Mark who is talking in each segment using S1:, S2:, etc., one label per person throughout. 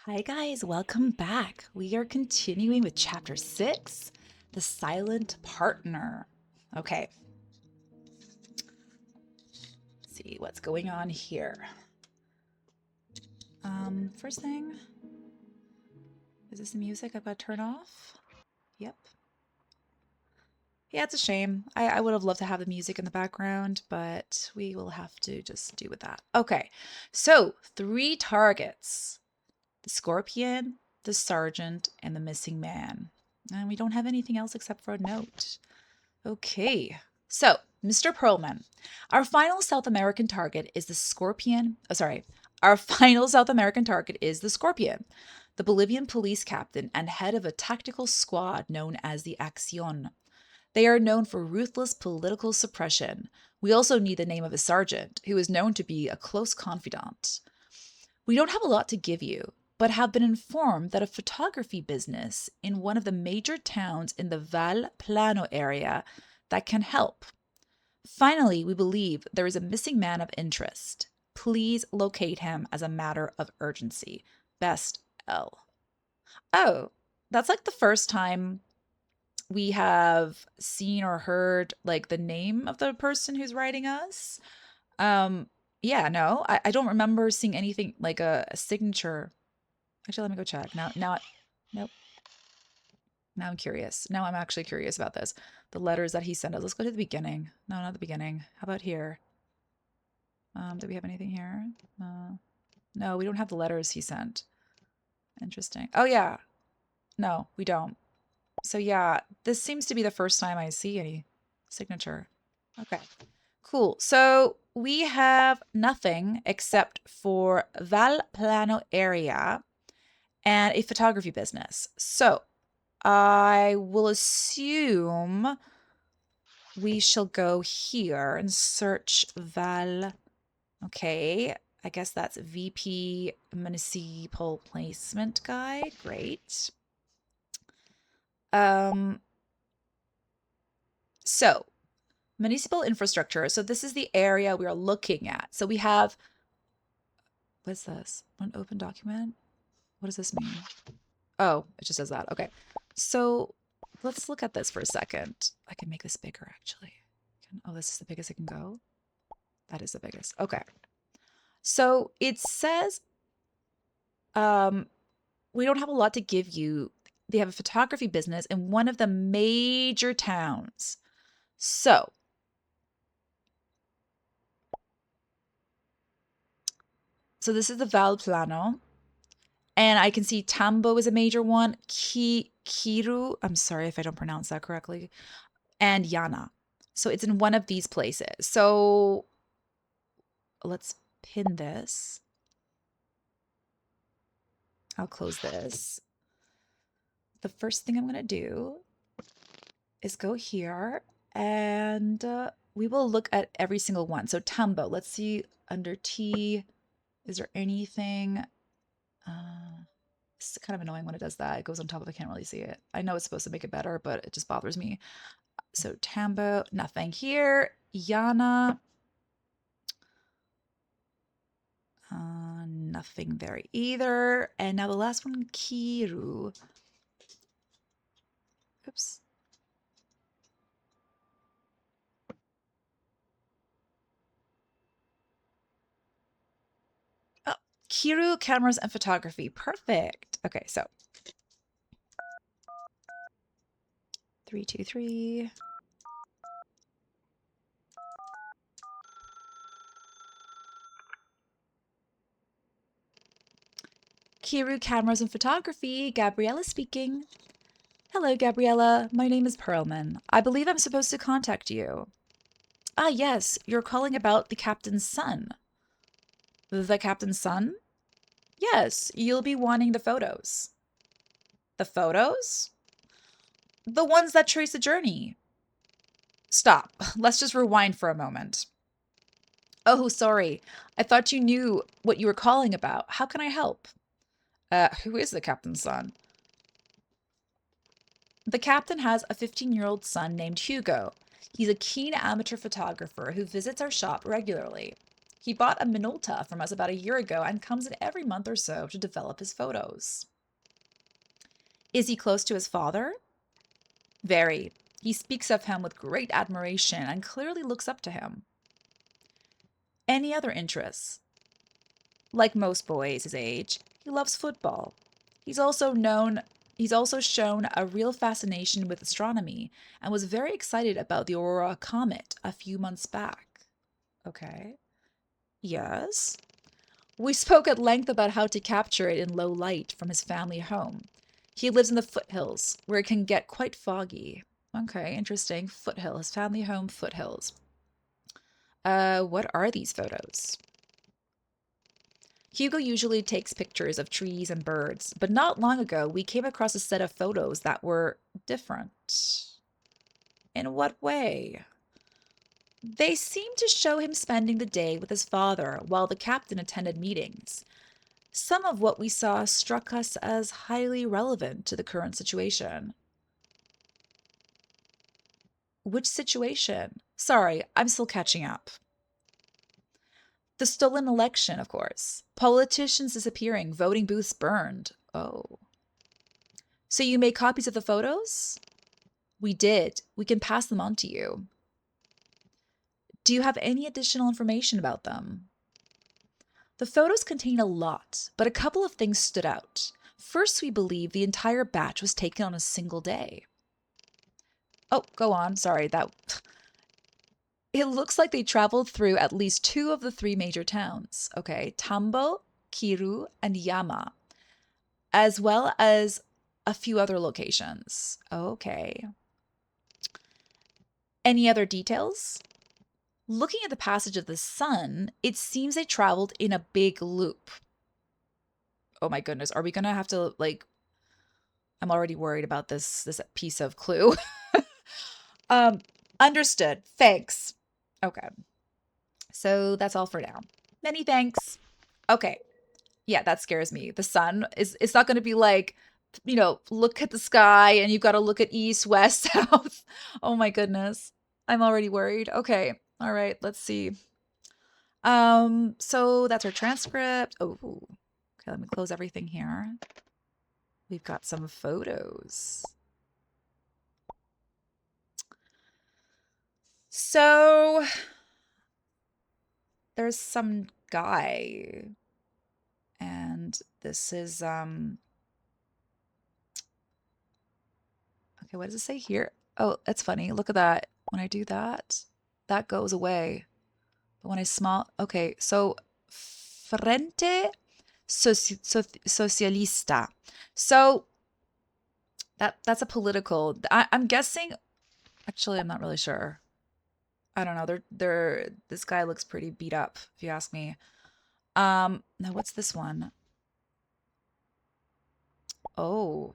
S1: Hi guys, welcome back. We are continuing with chapter 6, The Silent Partner. Okay. Let's see what's going on here. First thing, is this the music I've got to turn off? Yep. Yeah, it's a shame. I would have loved to have the music in the background, but we will have to just do with that. Okay, so 3 targets. The scorpion, the sergeant, and the missing man. And we don't have anything else except for a note. Okay, so Mr. Perlman, our final South American target is the scorpion. Oh, sorry. Our final South American target is the scorpion, the Bolivian police captain and head of a tactical squad known as the Acción. They are known for ruthless political suppression. We also need the name of a sergeant, who is known to be a close confidant. We don't have a lot to give you, but have been informed that a photography business in one of the major towns in the Val Plano area that can help. Finally, we believe there is a missing man of interest. Please locate him as a matter of urgency. Best, L. Oh, that's like the first time we have seen or heard like the name of the person who's writing us. Um, yeah, no, I don't remember seeing anything like a signature. Actually, let me go check. Nope. Now I'm curious. Now I'm actually curious about this. The letters that he sent us. Let's go to the beginning. No, not the beginning. How about here? Do we have anything here? No, we don't have the letters he sent. Interesting. Oh, yeah. No, we don't. So, yeah, this seems to be the first time I see any signature. Okay, cool. So we have nothing except for Val Plano area and a photography business. So I will assume we shall go here and search Val. Okay, I guess that's VP Municipal Placement Guide. Great. So municipal infrastructure. So this is the area we are looking at. So we have, what's this? An open document? What does this mean? Oh, it just says that. Okay. So let's look at this for a second. I can make this bigger actually. Oh, this is the biggest it can go. That is the biggest. Okay. So it says we don't have a lot to give you. They have a photography business in one of the major towns. So this is the Val Plano. And I can see Tambo is a major one. Kiru, I'm sorry if I don't pronounce that correctly. And Yana. So it's in one of these places. So let's pin this. I'll close this. The first thing I'm going to do is go here and we will look at every single one. So Tambo, let's see under T, is there anything? It's kind of annoying when it does that. It goes on top of, I can't really see it. I know it's supposed to make it better, but it just bothers me. So Tambo, nothing here. Yana, nothing there either. And now the last one, Kiru. Oops. Oh, Kiru cameras and photography. Perfect. Okay, so 323. Kiru cameras and photography. Gabriella speaking. Hello, Gabriella. My name is Perlman. I believe I'm supposed to contact you. Ah, yes, you're calling about the captain's son. The captain's son? Yes, you'll be wanting the photos. The photos? The ones that trace the journey. Stop. Let's just rewind for a moment. Oh, sorry. I thought you knew what you were calling about. How can I help? Who is the captain's son? The captain has a 15-year-old son named Hugo. He's a keen amateur photographer who visits our shop regularly. He bought a Minolta from us about a year ago and comes in every month or so to develop his photos. Is he close to his father? Very. He speaks of him with great admiration and clearly looks up to him. Any other interests? Like most boys his age, he loves football. He's also known he's also shown a real fascination with astronomy and was very excited about the Aurora comet a few months back. Okay. Yes. We spoke at length about how to capture it in low light from his family home. He lives in the foothills, where it can get quite foggy. Okay, interesting. Foothill, his family home, foothills. What are these photos? Hugo usually takes pictures of trees and birds, but not long ago we came across a set of photos that were different. In what way? They seemed to show him spending the day with his father while the captain attended meetings. Some of what we saw struck us as highly relevant to the current situation. Which situation? Sorry, I'm still catching up. The stolen election, of course. Politicians disappearing, voting booths burned. Oh. So you made copies of the photos? We did. We can pass them on to you. Do you have any additional information about them? The photos contain a lot, but a couple of things stood out. First, we believe the entire batch was taken on a single day. Oh, go on. Sorry, that. It looks like they traveled through at least two of the three major towns. Okay, Tambo, Kiru, and Yama, as well as a few other locations. Okay. Any other details? Looking at the passage of the sun, it seems they traveled in a big loop. Oh my goodness, are we gonna have to like? I'm already worried about this piece of clue. um, Understood. Thanks. Okay, so that's all for now. Many thanks. Okay, yeah, that scares me. The sun is it's not going to be like, look at the sky and you've got to look at east, west, south. Oh my goodness. I'm already worried. Okay. All right, let's see. So that's our transcript. Oh, okay, let me close everything here. We've got some photos. So there's some guy and this is okay, what does it say here? Oh, that's funny. Look at that. When I do that, that goes away. But when I small, okay, so Frente Socialista. So that's a political. I'm guessing. Actually, I'm not really sure. I don't know. They're. This guy looks pretty beat up, if you ask me. Now what's this one? Oh,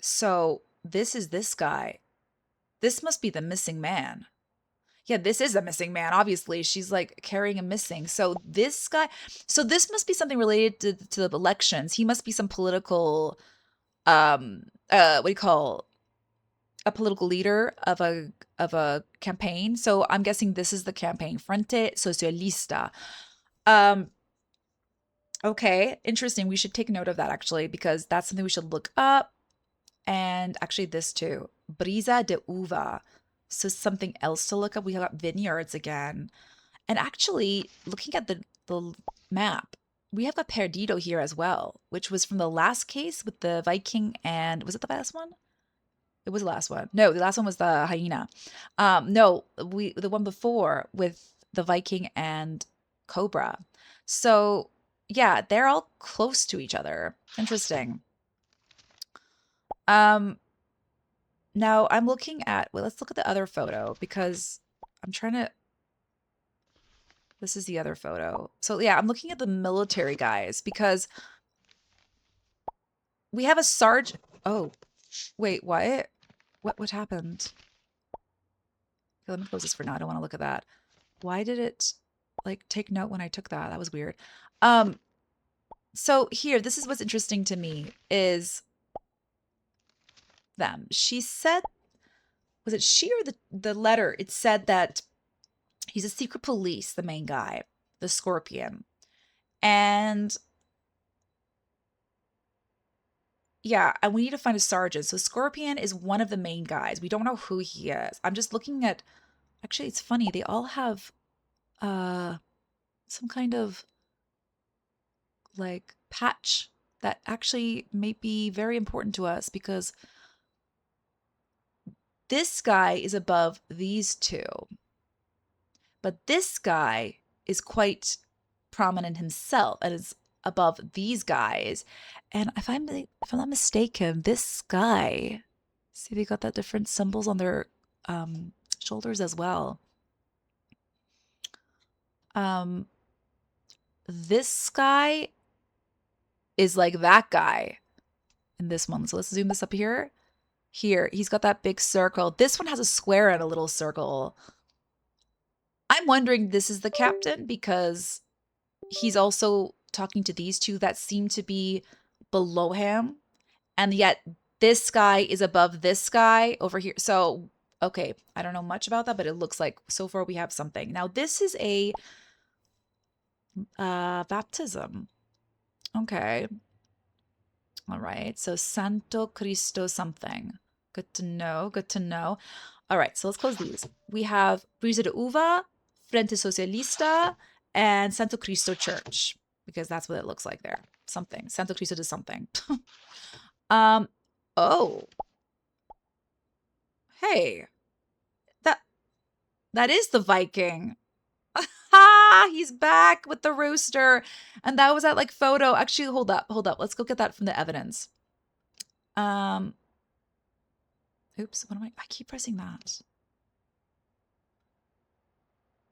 S1: so this is this guy. This must be the missing man. Yeah, this is a missing man. Obviously, she's like carrying a missing. So this guy, so this must be something related to the elections. He must be some political, what do you call a political leader of a campaign. So I'm guessing this is the campaign Frente Socialista. Um, okay, interesting. We should take note of that actually because that's something we should look up. And actually, this too, Brisa de Uva. So something else to look up. We got vineyards again. And actually, looking at the map, we have got Perdido here as well, which was from the last case with the Viking and was it the last one? It was the last one. No, the last one was the hyena. No, we the one before with the Viking and Cobra. So yeah, they're all close to each other. Interesting. Um, Now I'm looking at well, let's look at the other photo because I'm trying to this is the other photo. So yeah, I'm looking at the military guys because we have a sergeant. Oh, wait, what? What happened? Okay, let me close this for now. I don't want to look at that. Why did it like take note when I took that? That was weird. Um, so here, this is what's interesting to me is them. She said was it she or the letter? It said that he's a secret police, the main guy, the Scorpion. And yeah, and we need to find a sergeant. So Scorpion is one of the main guys. We don't know who he is. I'm just looking at, actually it's funny, they all have uh some kind of like patch that actually may be very important to us because this guy is above these two. But this guy is quite prominent himself and is above these guys. And if I'm not mistaken, this guy, see they got that different symbols on their shoulders as well. Um this guy is like that guy in this one. So let's zoom this up here. Here, he's got that big circle. This one has a square and a little circle. I'm wondering this is the captain because he's also talking to these two that seem to be below him. And yet this guy is above this guy over here. So, okay, I don't know much about that, but it looks like so far we have something. Now, this is a baptism. Okay. All right. So, Santo Cristo something. Good to know. Good to know. All right. So, let's close these. We have Brisa de Uva, Frente Socialista, and Santo Cristo Church, because that's what it looks like there. Something. Santo Cristo does something. um, oh. Hey. That is the Viking. Ha! He's back with the rooster. And that was that like photo. Actually, hold up. Let's go get that from the evidence. Oops, what am I keep pressing that.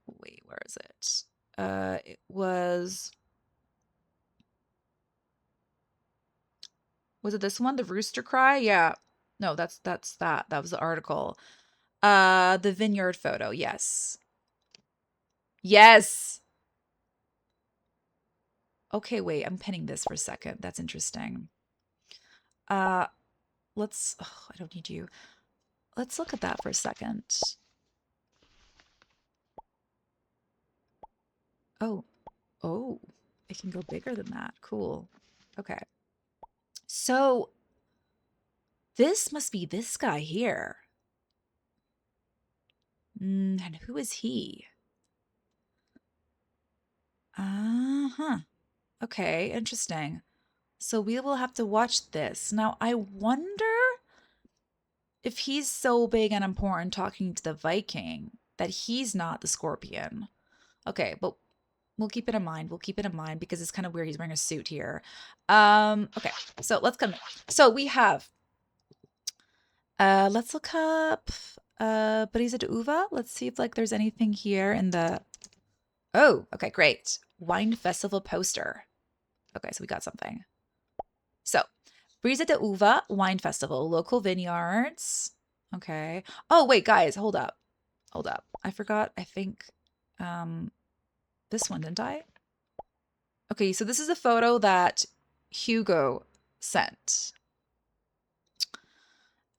S1: Wait, where is it? It was it this one? The rooster cry? Yeah. No, that's that. That was the article. The vineyard photo. Yes. Yes. Okay, wait. I'm pinning this for a second. That's interesting. Let's I don't need you. Let's look at that for a second. Oh. Oh. It can go bigger than that. Cool. Okay. So this must be this guy here. And who is he? Uh-huh. Okay, interesting. So we will have to watch this. Now, I wonder if he's so big and important talking to the Viking that he's not the Scorpion. Okay, but we'll keep it in mind. We'll keep it in mind because it's kind of weird he's wearing a suit here. Okay, so let's come. So we have let's look up Brisa de Uva. Let's see if like there's anything here in the Oh, okay, great. Wine festival poster. Okay, so we got something. So, Brisa de Uva Wine Festival, local vineyards. Okay. Oh, wait, guys, hold up. Hold up. I forgot, I think, this one, didn't I? Okay, so this is a photo that Hugo sent.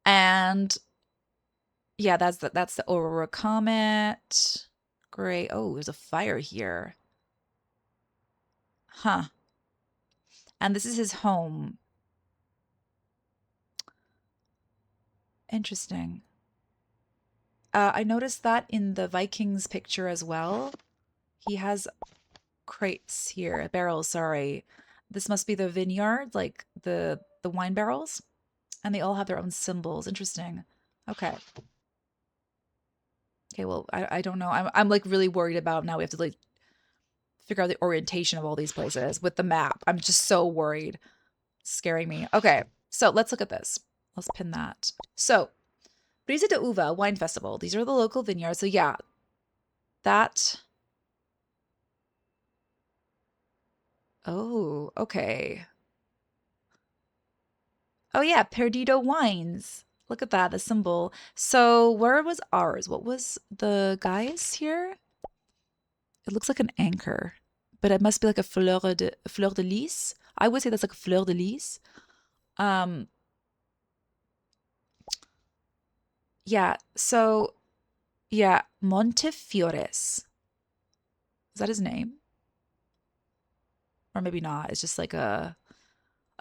S1: And yeah, that's the Aurora Comet. Great. Oh, there's a fire here. Huh. And this is his home. Interesting. I noticed that in the Vikings picture as well. He has crates here, barrels, sorry. This must be the vineyard, like the wine barrels. And they all have their own symbols. Interesting. Okay. Okay, well, I don't know. I'm like really worried about now we have to like figure out the orientation of all these places with the map. I'm just so worried. It's scaring me. Okay, so let's look at this. Let's pin that. So, Brisa de Uva Wine Festival. These are the local vineyards. So yeah, that. Oh, okay. Oh yeah, Perdido Wines. Look at that, the symbol. So where was ours? What was the guys here? It looks like an anchor, but it must be like a fleur de lis. I would say that's like a fleur de lis. Um, Yeah, so yeah, Montefiores. Is that his name? Or maybe not. It's just like a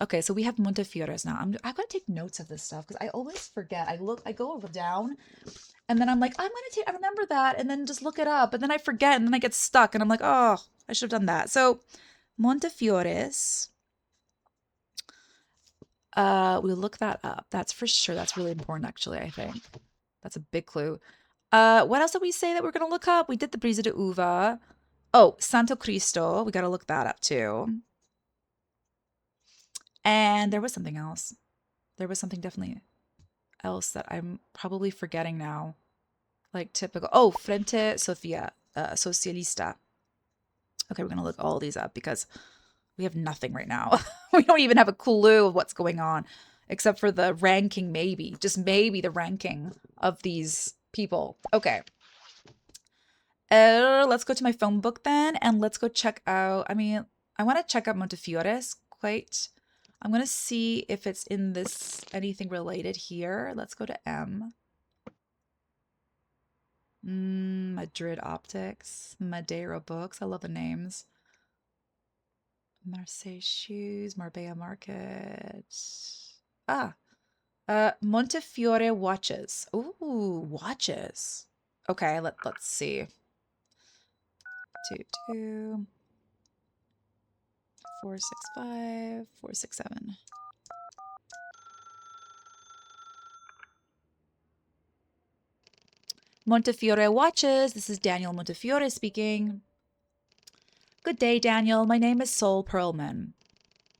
S1: okay, so we have Montefiores now. I've got to take notes of this stuff because I always forget. I go over down and then I'm like, I remember that and then just look it up and then I forget and then I get stuck and I'm like, oh, I should have done that. So Montefiores, we'll look that up. That's for sure. That's really important actually, I think. That's a big clue. What else did we say that we're gonna look up? We did the Brisa de Uva. Oh, Santo Cristo. We gotta look that up too. And there was something else. There was something definitely else that I'm probably forgetting now. Like typical. Oh, Frente Sofia, Socialista. Okay, we're gonna look all these up because we have nothing right now. We don't even have a clue of what's going on, except for the ranking, maybe. Just maybe the ranking of these people. Okay. Let's go to my phone book then, and let's go check out. I mean, I want to check out Montefiores quite. I'm gonna see if it's in this anything related here. Let's go to M. Madrid Optics, Madeira Books. I love the names. Marseille Shoes, Marbella Market. Ah, Montefiore watches. Ooh, watches. Okay, let's see. 22 465 467. Montefiore watches. This is Daniel Montefiore speaking. Good day, Daniel. My name is Sol Perlman.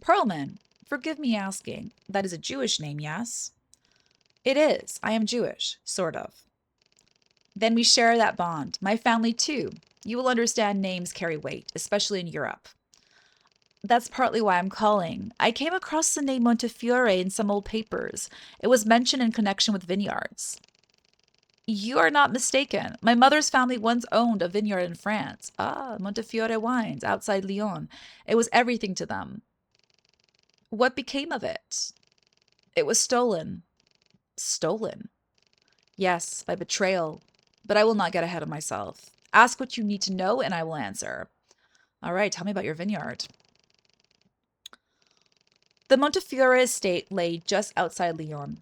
S1: Perlman, forgive me asking. That is a Jewish name, yes? It is. I am Jewish, sort of. Then we share that bond. My family, too. You will understand names carry weight, especially in Europe. That's partly why I'm calling. I came across the name Montefiore in some old papers. It was mentioned in connection with vineyards. You are not mistaken. My mother's family once owned a vineyard in France. Ah, Montefiore wines outside Lyon. It was everything to them. What became of it? It was stolen. Stolen? Yes, by betrayal. But I will not get ahead of myself. Ask what you need to know, and I will answer. All right, tell me about your vineyard. The Montefiore estate lay just outside Lyon.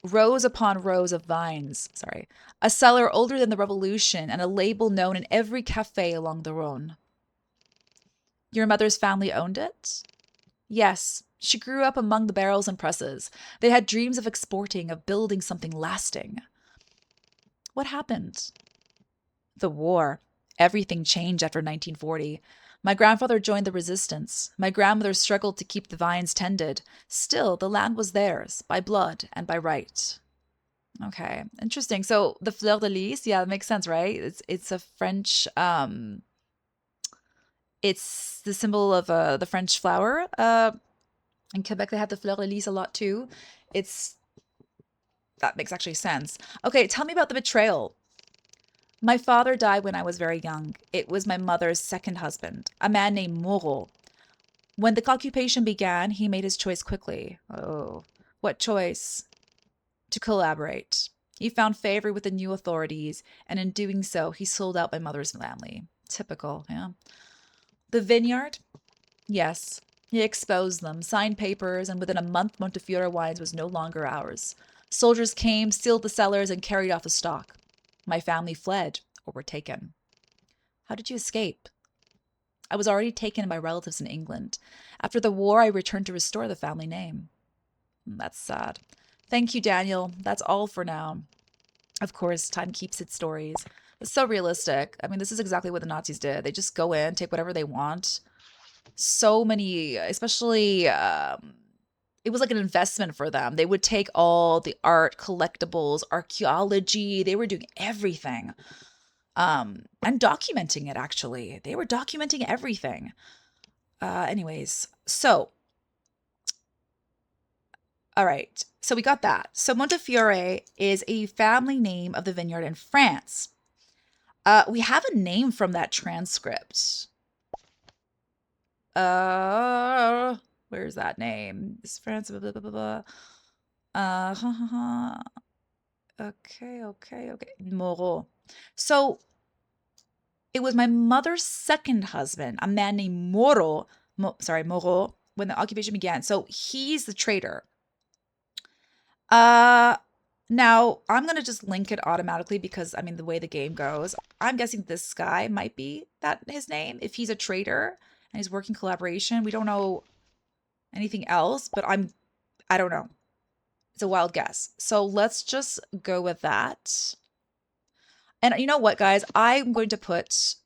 S1: Rows upon rows of vines, a cellar older than the Revolution, and a label known in every cafe along the Rhone. Your mother's family owned it? Yes, she grew up among the barrels and presses. They had dreams of exporting, of building something lasting. What happened? The war. Everything changed after 1940. My grandfather joined the resistance. My grandmother struggled to keep the vines tended. Still, the land was theirs, by blood and by right. Okay, interesting. So the fleur de lis, yeah, that makes sense, right? It's a French it's the symbol of the French flower. In Quebec they have the fleur de lis a lot too. It's that makes actually sense. Okay, tell me about the betrayal. My father died when I was very young. It was my mother's second husband, a man named Moreau. When the occupation began, he made his choice quickly. Oh, what choice? To collaborate. He found favor with the new authorities, and in doing so, he sold out my mother's family. Typical, yeah. The vineyard? Yes. He exposed them, signed papers, and within a month, Montefiore Wines was no longer ours. Soldiers came, sealed the cellars, and carried off the stock. My family fled or were taken. How did you escape? I was already taken by relatives in England. After the war, I returned to restore the family name. That's sad. Thank you, Daniel. That's all for now. Of course, time keeps its stories. It's so realistic. I mean, this is exactly what the Nazis did. They just go in, take whatever they want. So many, especially, it was like an investment for them. They would take all the art, collectibles, archaeology. They were doing everything. And documenting it, actually. They were documenting everything. Anyways, so, all right. So we got that. So Montefiore is a family name of the vineyard in France. We have a name from that transcript. Where's that name? It's France. Blah, blah, blah, blah, blah. Okay, okay, okay. Moreau. So it was my mother's second husband, a man named Moreau, when the occupation began. So he's the traitor. Uh, Now I'm gonna just link it automatically because I mean the way the game goes, I'm guessing this guy might be that his name if he's a traitor and he's working collaboration. We don't know anything else, but I don't know. It's a wild guess. So let's just go with that. And you know what, guys? I'm going to put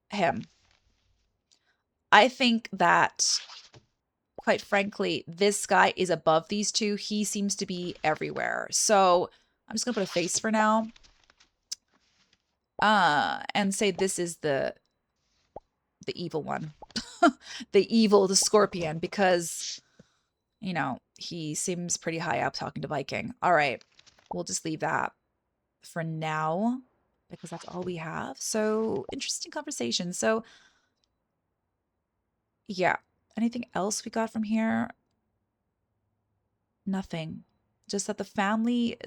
S1: him. I think that, quite frankly, this guy is above these two. He seems to be everywhere. So I'm just gonna put a face for now. And say this is the evil one. The scorpion, because he seems pretty high up talking to Viking. All right. We'll just leave that for now because that's all we have. So interesting conversation. So yeah. Anything else we got from here? Nothing. Just that the family,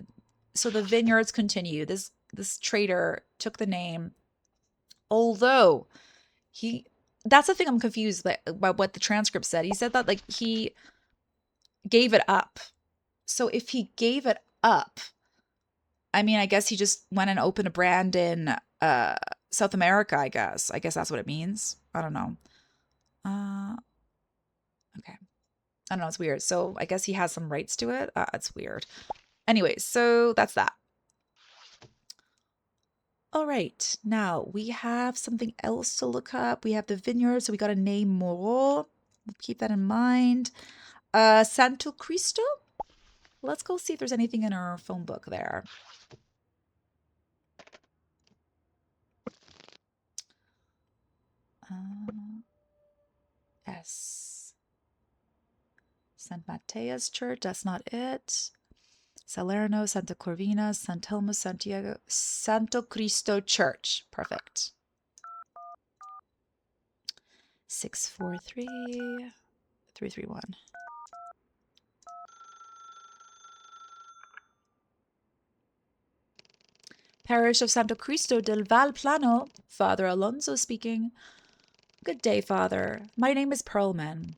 S1: so the vineyards continue. This trader took the name, although he that's the thing I'm confused about what the transcript said. He said that like he gave it up. So if he gave it up, I mean, I guess he just went and opened a brand in South America, I guess. I guess that's what it means. I don't know. Uh okay. I don't know, it's weird. So I guess he has some rights to it. It's weird. Anyway, so that's that. All right. Now we have something else to look up. We have the vineyard, so we got to name Moreau. Keep that in mind. Santo Cristo. Let's go see if there's anything in our phone book there. S. St. Mateus Church, that's not it. Salerno, Santa Corvina, Santelmo, Santiago, Santo Cristo Church. Perfect. 643 331. Parish of Santo Cristo del Val Plano. Father Alonso speaking. Good day, Father. My name is Pearlman.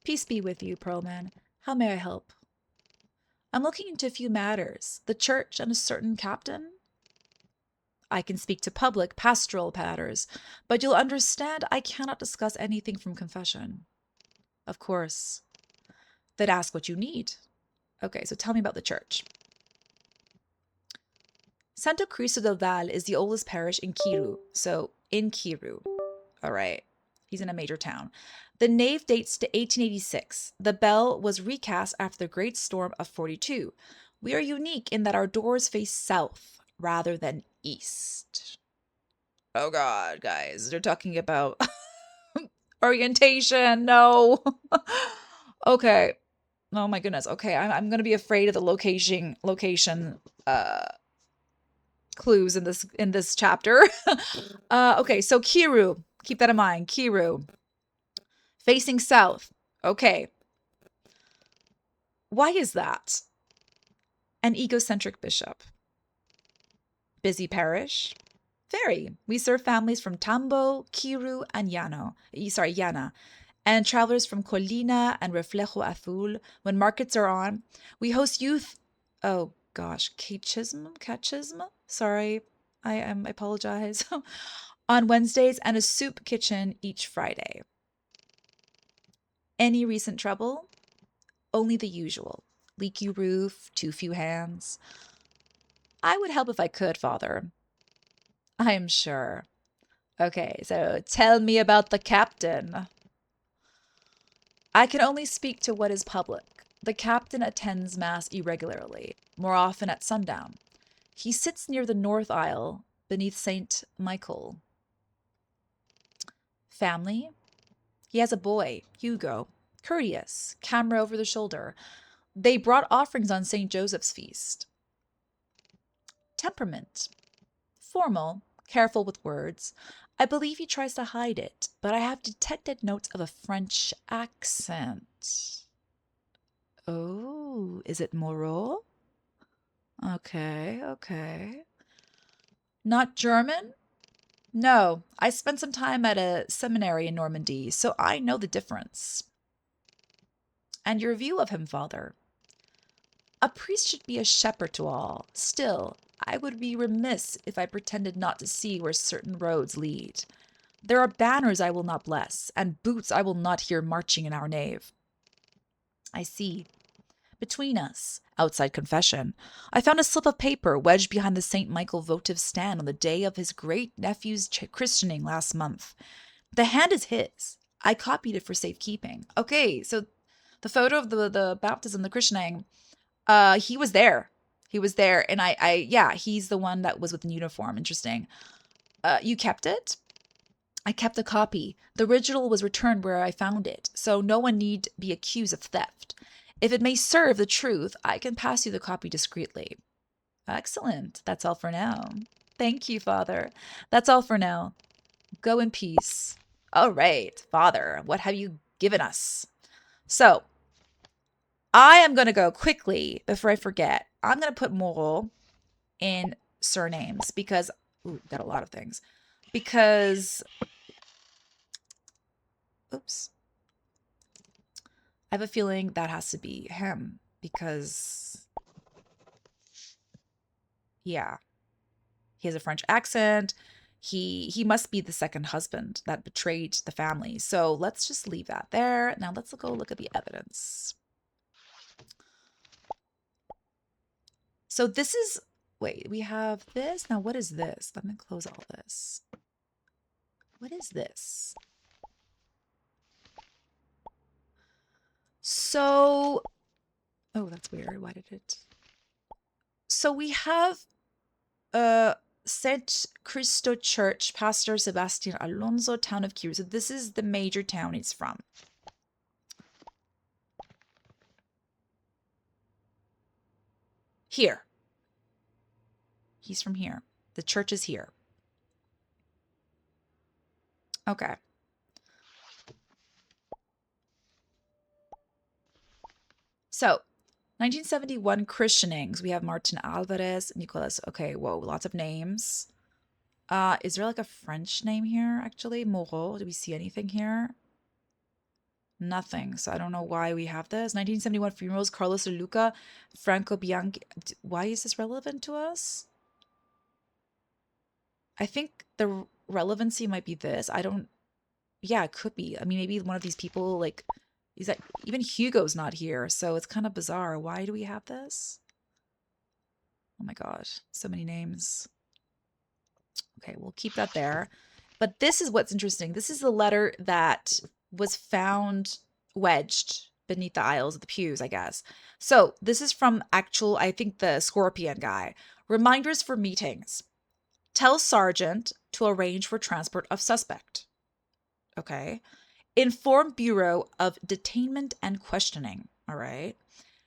S1: Peace be with you, Pearlman. How may I help? I'm looking into a few matters. The church and a certain captain. I can speak to public pastoral matters, but you'll understand I cannot discuss anything from confession. Of course. Then ask what you need. Okay, so tell me about the church. Santo Cristo del Val is the oldest parish in Kiru. So, in Kiru. All right. He's in a major town. The nave dates to 1886. The bell was recast after the Great Storm of 42. We are unique in that our doors face south rather than east. Oh God, guys, they're talking about orientation. No. Okay. Oh my goodness. Okay, I'm gonna be afraid of the location uh clues in this chapter. Okay, so Kiru, keep that in mind. Kiru, facing south. Okay. Why is that? An egocentric bishop. Busy parish. Very. We serve families from Tambo, Kiru, and Yana, and travelers from Colina and Reflejo Azul. When markets are on, we host youth. Oh gosh, catechism. Sorry, I apologize. On Wednesdays, and a soup kitchen each Friday. Any recent trouble? Only the usual. Leaky roof, too few hands. I would help if I could, Father. I am sure. Okay, so tell me about the captain. I can only speak to what is public. The captain attends Mass irregularly, more often at sundown. He sits near the north aisle, beneath St. Michael. Family? He has a boy, Hugo, courteous, camera over the shoulder. They brought offerings on St. Joseph's feast. Temperament? Formal, careful with words. I believe he tries to hide it, but I have detected notes of a French accent. Oh, is it Moreau? Okay, okay. Not German? No, I spent some time at a seminary in Normandy, so I know the difference. And your view of him, father? A priest should be a shepherd to all. Still, I would be remiss if I pretended not to see where certain roads lead. There are banners I will not bless, and boots I will not hear marching in our nave. I see. Between us, outside confession, I found a slip of paper wedged behind the St. Michael votive stand on the day of his great nephew's christening last month. The hand is his. I copied it for safekeeping. Okay, so the photo of the baptism, the christening, he was there. He was there, and yeah, he's the one that was with the uniform. Interesting. You kept it? I kept a copy. The original was returned where I found it, so no one need be accused of theft. If it may serve the truth, I can pass you the copy discreetly. Excellent. That's all for now. Thank you, Father. That's all for now. Go in peace. All right, Father, what have you given us? So, I am going to go quickly before I forget. I'm going to put Moreau in surnames because, ooh, got a lot of things. Because, oops. I have a feeling that has to be him because, yeah, he has a French accent. He must be the second husband that betrayed the family. So let's just leave that there. Now let's go look at the evidence. So this is, wait, we have this. Now what is this? Let me close all this. What is this? So, oh, that's weird. Why did it? So we have Saint Cristo Church, Pastor Sebastian Alonso, town of Cuba. So this is the major town he's from. Here. He's from here. The church is here. Okay. So, 1971 christenings. We have Martin Alvarez, Nicolas. Okay, whoa, lots of names. Is there like a French name here, actually? Moreau. Do we see anything here? Nothing. So I don't know why we have this. 1971 funerals, Carlos de Luca, Franco Bianchi. Why is this relevant to us? I think the relevancy might be this. I don't, yeah, it could be. I mean, maybe one of these people, like, is that even Hugo's not here. So it's kind of bizarre. Why do we have this? Oh my gosh, so many names. Okay, we'll keep that there. But this is what's interesting. This is the letter that was found wedged beneath the aisles of the pews, I guess. So this is from actual, I think, the Scorpion guy. Reminders for meetings. Tell sergeant to arrange for transport of suspect. Okay. Inform Bureau of Detainment and Questioning. All right.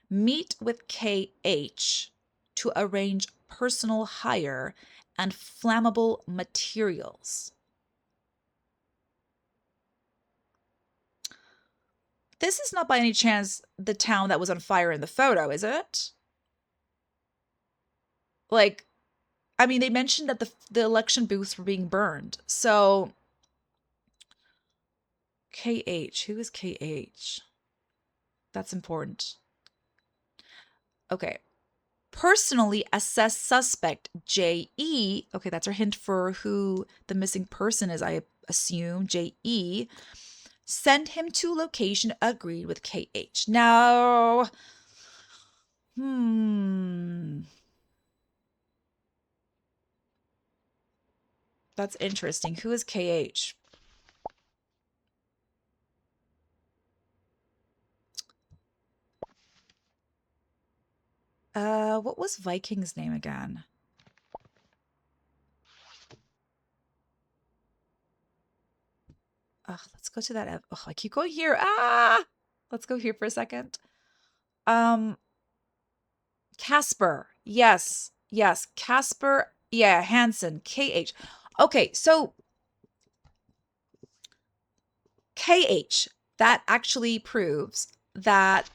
S1: Meet with KH to arrange personal hire and flammable materials. This is not by any chance the town that was on fire in the photo, is it? Like, I mean, they mentioned that the election booths were being burned. So, KH, who is KH? That's important. Okay. Personally assess suspect JE. Okay, that's our hint for who the missing person is, I assume. JE. Send him to location agreed with KH. Now, that's interesting. Who is KH? What was Viking's name again? Let's go to that. Oh, I keep going here. Let's go here for a second. Casper. Yes. Yes. Casper. Yeah. Hansen. KH. Okay. So KH, that actually proves that,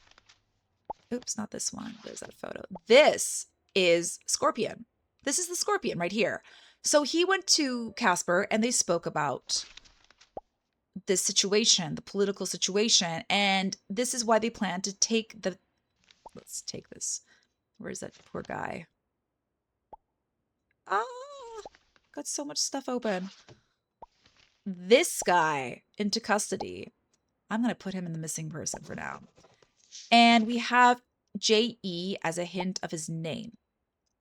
S1: oops, not this one. There's that photo. This is Scorpion. This is the Scorpion right here. So he went to Casper and they spoke about this situation, the political situation, and this is why they plan to take the. Let's take this. Where's that poor guy? Ah, got so much stuff open. This guy into custody. I'm going to put him in the missing person for now. And we have JE as a hint of his name.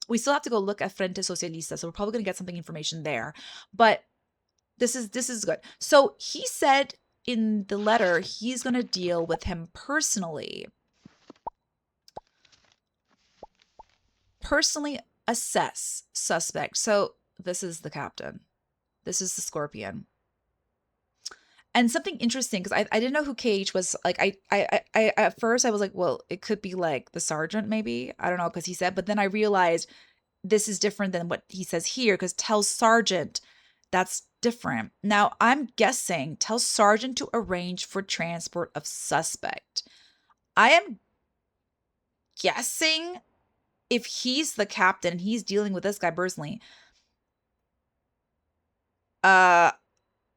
S1: We still have to go look at Frente Socialista, so we're probably going to get something information there. But this is good. So he said in the letter he's going to deal with him personally. Personally assess suspect. So this is the captain. This is the Scorpion. And something interesting, because I didn't know who KH was. Like I at first I was like, well, it could be like the sergeant, maybe. I don't know, because he said, but then I realized this is different than what he says here, because tell sergeant, that's different. Now I'm guessing tell sergeant to arrange for transport of suspect. I am guessing if he's the captain and he's dealing with this guy personally, I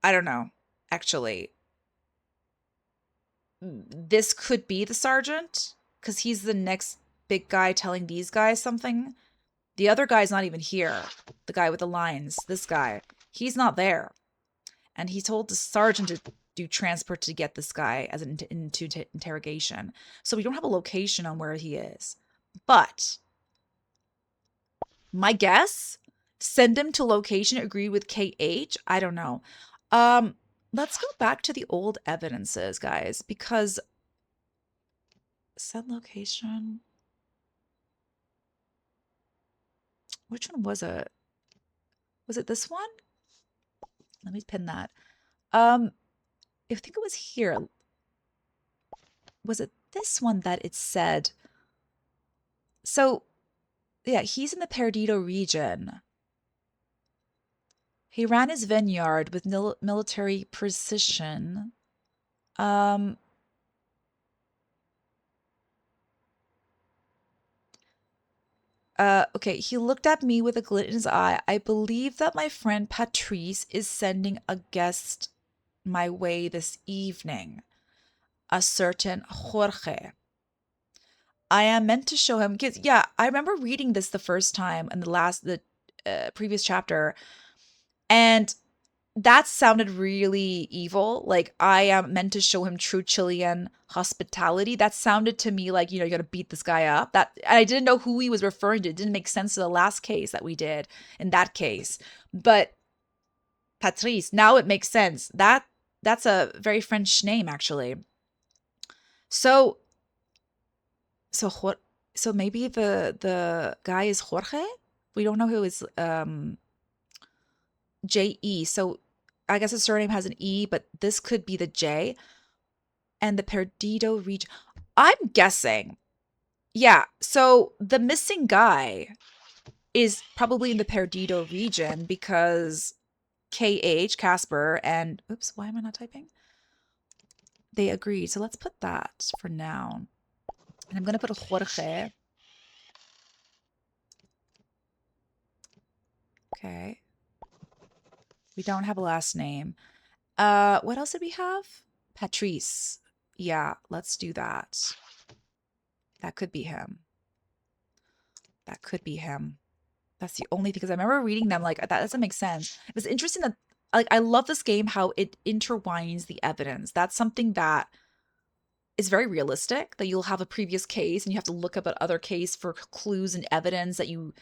S1: don't know, actually. This could be the sergeant, because he's the next big guy telling these guys something. The other guy's not even here. The guy with the lines, this guy, he's not there. And he told the sergeant to do transport to get this guy as an into interrogation. So we don't have a location on where he is. But my guess, send him to location, agree with KH. I don't know. Let's go back to the old evidences, guys, because send location. Which one was it? Was it this one? Let me pin that. I think it was here. Was it this one that it said? So, yeah, he's in the Perdido region. He ran his vineyard with military precision. Okay, he looked at me with a glint in his eye. I believe that my friend Patrice is sending a guest my way this evening. A certain Jorge. I am meant to show him, because yeah, I remember reading this the first time in the previous chapter, and that sounded really evil. Like, I am meant to show him true Chilean hospitality. That sounded to me like, you got to beat this guy up. That I didn't know who he was referring to. It didn't make sense to the last case that we did in that case. But Patrice, now it makes sense. That's a very French name, actually. So so so maybe the guy is Jorge. We don't know who is JE. So I guess his surname has an E, but this could be the J. And the Perdido region. I'm guessing. Yeah. So the missing guy is probably in the Perdido region, because KH, Casper, and oops, why am I not typing? They agreed. So let's put that for now. And I'm going to put a Jorge. Okay. We don't have a last name. What else did we have? Patrice. Yeah, let's do that. That could be him. That could be him. That's the only thing, because I remember reading them like that doesn't make sense. It's interesting that, like, I love this game how it intertwines the evidence. That's something that is very realistic, that you'll have a previous case and you have to look up at other case for clues and evidence that you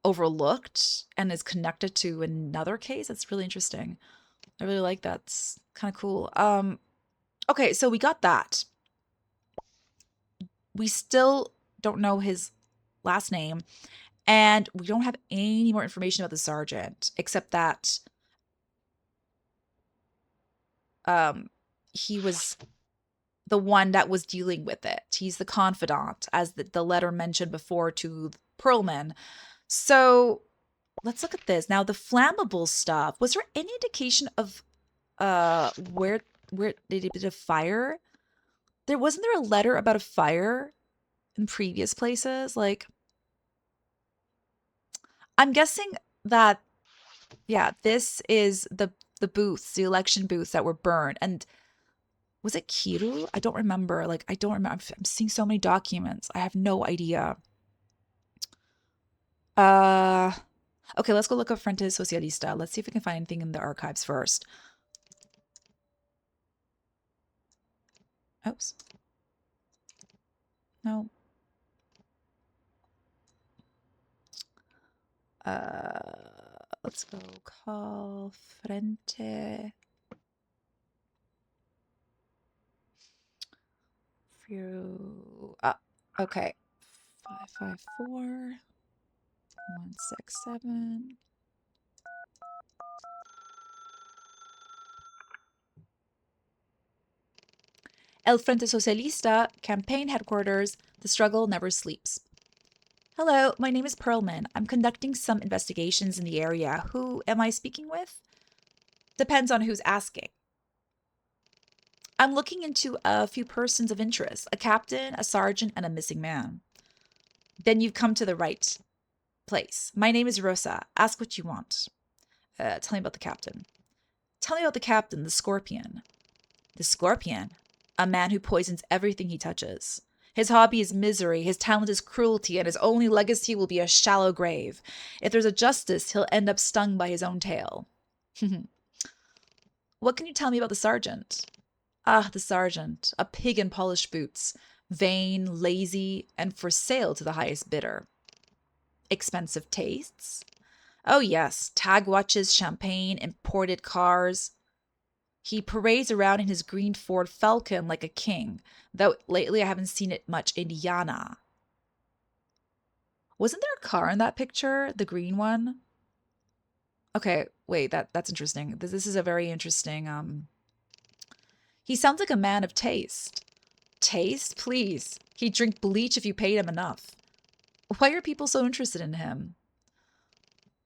S1: overlooked and is connected to another case. That's really interesting. I really like that. It's kind of cool. Okay, so we got that. We still don't know his last name, and we don't have any more information about the sergeant, except that he was the one that was dealing with it. He's the confidant, as the letter mentioned before to Perlman. So let's look at this. Now, the flammable stuff, was there any indication of where they did a fire? Wasn't there a letter about a fire in previous places? Like, I'm guessing that yeah, this is the booths, the election booths that were burned. And was it Kiru? I don't remember. Like I don't remember. I'm seeing so many documents. I have no idea. Uh okay, let's go look up Frente Socialista. Let's see if we can find anything in the archives first. Oops. No. Let's go call Frente Fru. Okay. 554-167. El Frente Socialista, campaign headquarters. The struggle never sleeps. Hello, my name is Perlman. I'm conducting some investigations in the area. Who am I speaking with? Depends on who's asking. I'm looking into a few persons of interest, a captain, a sergeant, and a missing man. Then you've come to the right place. My name is Rosa. Ask what you want. Tell me about the captain. Tell me about the captain, the scorpion. The scorpion? A man who poisons everything he touches. His hobby is misery, his talent is cruelty, and his only legacy will be a shallow grave. If there's a justice, he'll end up stung by his own tail. What can you tell me about the sergeant? Ah, the sergeant, a pig in polished boots, vain, lazy, and for sale to the highest bidder. Expensive tastes? Oh, yes, tag watches, champagne, imported cars. He parades around in his green Ford Falcon like a king, though lately I haven't seen it much in Yana. Wasn't there a car in that picture? The green one? Okay, wait, that's interesting. This is a very interesting he sounds like a man of taste. Taste? Please. He'd drink bleach if you paid him enough. Why are people so interested in him?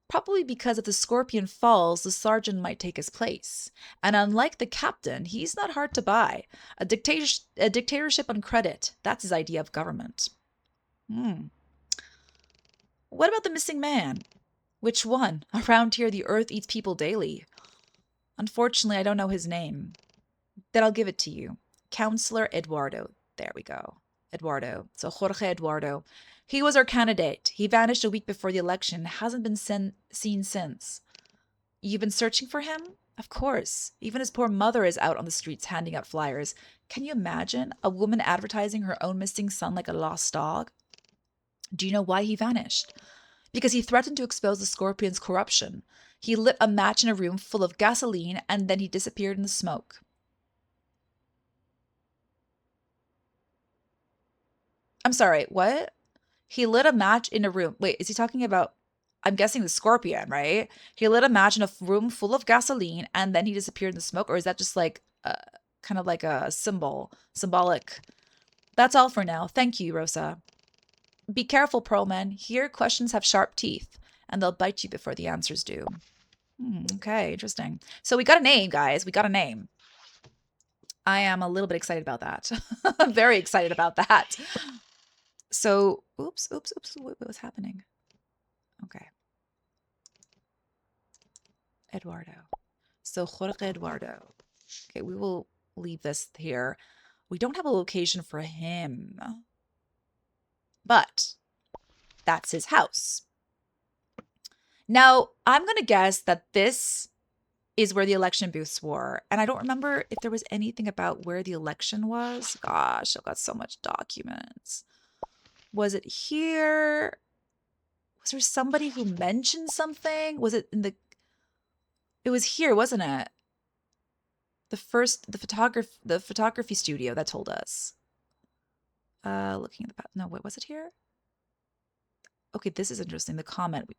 S1: Probably because if the scorpion falls, the sergeant might take his place. And unlike the captain, he's not hard to buy. A dictatorship on credit. That's his idea of government. Hmm. What about the missing man? Which one? Around here, the earth eats people daily. Unfortunately, I don't know his name. Then I'll give it to you. Counselor Eduardo. There we go. Eduardo. So Jorge Eduardo. He was our candidate. He vanished a week before the election. Hasn't been seen since. You've been searching for him? Of course. Even his poor mother is out on the streets handing out flyers. Can you imagine a woman advertising her own missing son like a lost dog? Do you know why he vanished? Because he threatened to expose the scorpion's corruption. He lit a match in a room full of gasoline and then he disappeared in the smoke. I'm sorry, what? He lit a match in a room. Wait, is he talking about? I'm guessing the scorpion, right? He lit a match in a room full of gasoline and then he disappeared in the smoke, or is that just like kind of like a symbolic? That's all for now. Thank you, Rosa. Be careful, Pearlman. Here, questions have sharp teeth, and they'll bite you before the answers do. Okay, interesting. So we got a name, guys. We got a name. I am a little bit excited about that. I'm very excited about that. So, oops. What was happening? Okay. Eduardo. So Jorge Eduardo. Okay, we will leave this here. We don't have a location for him, but that's his house. Now, I'm going to guess that this is where the election booths were. And I don't remember if there was anything about where the election was. Gosh, I've got so much documents. Was it here? Was there somebody who mentioned something? Was it in the... It was here, wasn't it? The photography studio that told us. Looking at the... No, wait, was it here? Okay, this is interesting. The comment.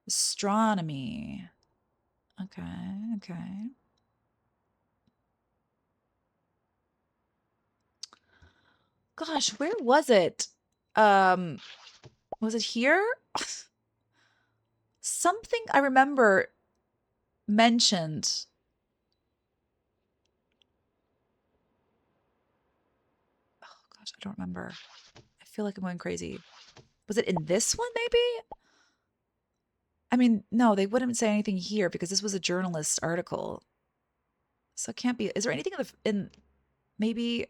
S1: Astronomy. Okay. Gosh, where was it? Was it here? Something I remember mentioned. Oh gosh, I don't remember. I feel like I'm going crazy. Was it in this one, maybe? I mean, no, they wouldn't say anything here because this was a journalist article. So it can't be. Is there anything in maybe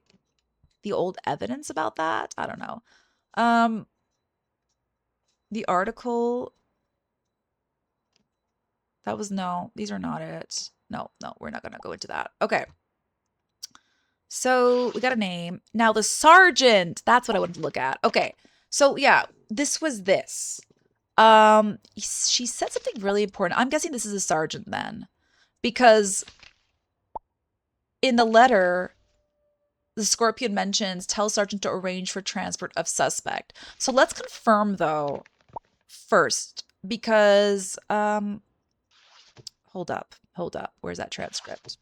S1: the old evidence about that? I don't know. Um, the article that was no, these are not it. No, no, we're not gonna go into that. Okay. So we got a name. Now the sergeant, that's what I wanted to look at. Okay. So yeah, this was this. She said something really important. I'm guessing this is a sergeant then. Because in the letter, the Scorpion mentions tell sergeant to arrange for transport of suspect. So let's confirm though first because hold up. Hold up. Where's that transcript?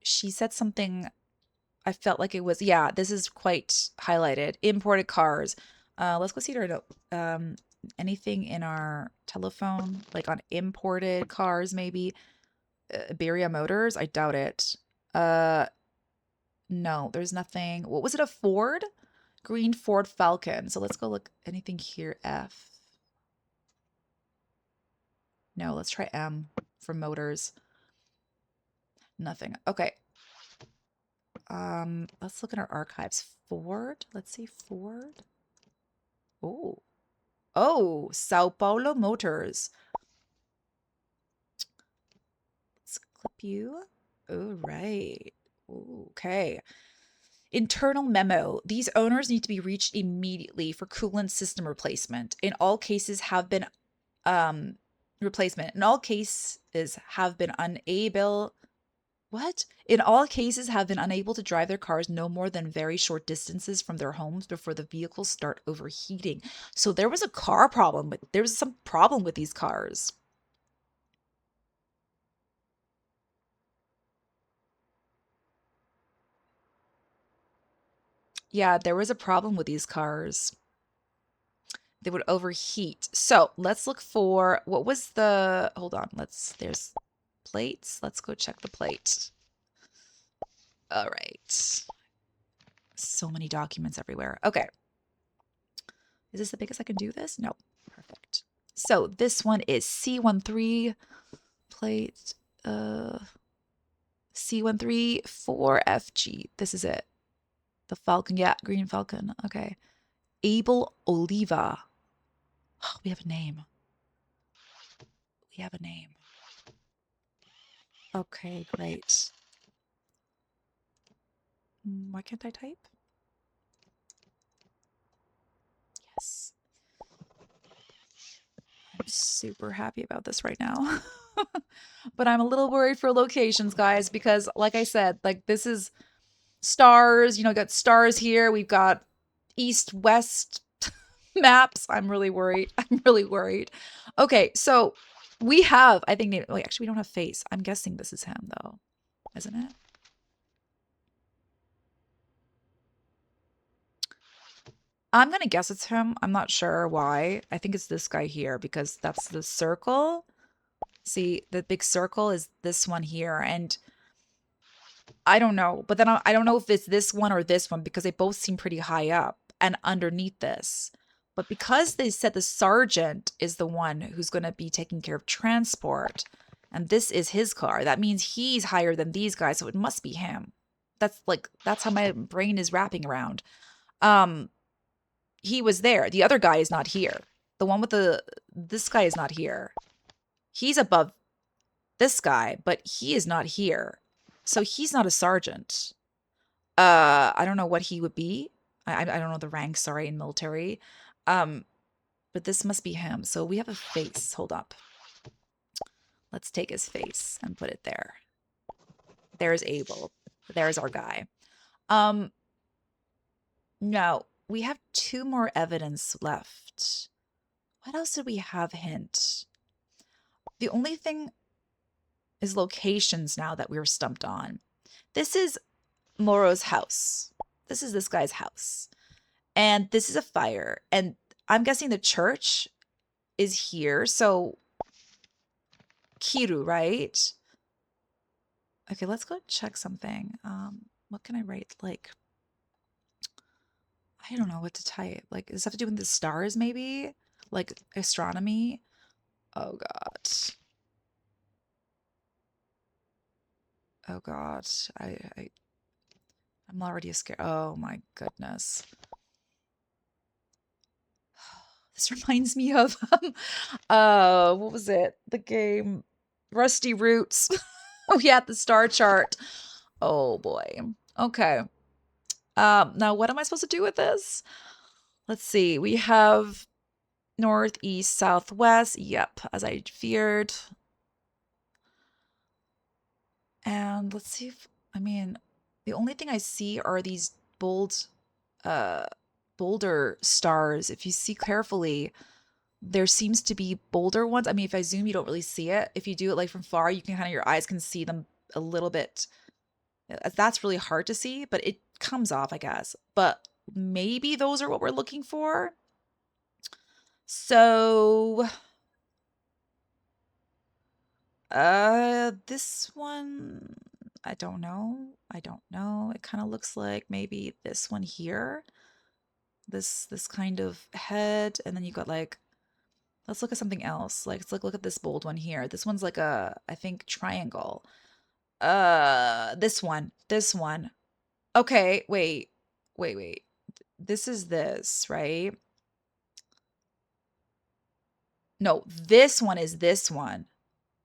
S1: She said something I felt like it was, yeah, this is quite highlighted. Imported cars. Let's go see our note. Anything in our telephone, like on imported cars, maybe? Iberia Motors? I doubt it. Uh, no, there's nothing. What was it? A Ford? Green Ford Falcon. So let's go look. Anything here? F. No, let's try M for motors. Nothing. Okay. Let's look at our archives. Ford. Let's see. Ford. Oh. Oh, Sao Paulo Motors. Let's clip you. Oh, right. Okay. Internal memo. These owners need to be reached immediately for coolant system replacement. In all cases have been replacement. In all cases have been unable what? In all cases have been unable to drive their cars no more than very short distances from their homes before the vehicles start overheating. So there was a car problem with there was some problem with these cars. Yeah, there was a problem with these cars. They would overheat. So let's look for what was the hold on, there's plates. Let's go check the plate. All right. So many documents everywhere. Okay. Is this the biggest I can do this? No. Perfect. So this one is C13 plate C13 4FG. This is it. The Falcon. Yeah, Green Falcon. Okay. Abel Oliva. Oh, we have a name. We have a name. Okay, great. Why can't I type? Yes. I'm super happy about this right now. But I'm a little worried for locations, guys, because like I said, like this is stars, got stars here. We've got east, west maps. I'm really worried. I'm really worried. Okay, so we have, I think, wait, actually, we don't have face. I'm guessing this is him, though, isn't it? I'm gonna guess it's him. I'm not sure why. I think it's this guy here because that's the circle. See, the big circle is this one here, and I don't know. But then I don't know if it's this one or this one because they both seem pretty high up and underneath this. But because they said the sergeant is the one who's going to be taking care of transport, and this is his car, that means he's higher than these guys, so it must be him. That's how my brain is wrapping around. Um, he was there. The other guy is not here. The one with this guy is not here. He's above this guy, but he is not here. So he's not a sergeant. I don't know what he would be. I don't know the rank, sorry, in military. Um, but this must be him. So we have a face. Hold up. Let's take his face and put it there. There's Abel. There's our guy. Um, now we have two more evidence left. What else did we have hint? The only thing is locations now that we were stumped on. This is Moro's house. This is this guy's house. And this is a fire. And I'm guessing the church is here. So Kiru, right? Okay, let's go check something. What can I write? Like, I don't know what to type. Like, does this have to do with the stars, maybe? like astronomy. Oh God. Oh God. I, I I'm already scared. Oh my goodness. This reminds me of what was it? The game Rusty Roots. We had the star chart. Oh boy. Okay. Now what am I supposed to do with this? Let's see. We have north, east, southwest. Yep, as I feared. And let's see if, I mean, the only thing I see are these uh boulder stars. If you see carefully, there seems to be bolder ones. I mean, if I zoom, you don't really see it. If you do it like from far, you can kind of, your eyes can see them a little bit. That's really hard to see, but it comes off, I guess. But maybe those are what we're looking for. So, this one, I don't know. I don't know. It kind of looks like maybe this one here. This kind of head, and then you got like, let's look at something else. Like, let's look at this bold one here. This one's like a, I think, triangle. This one. This one. Okay, wait. This is this, right? No, this one is this one.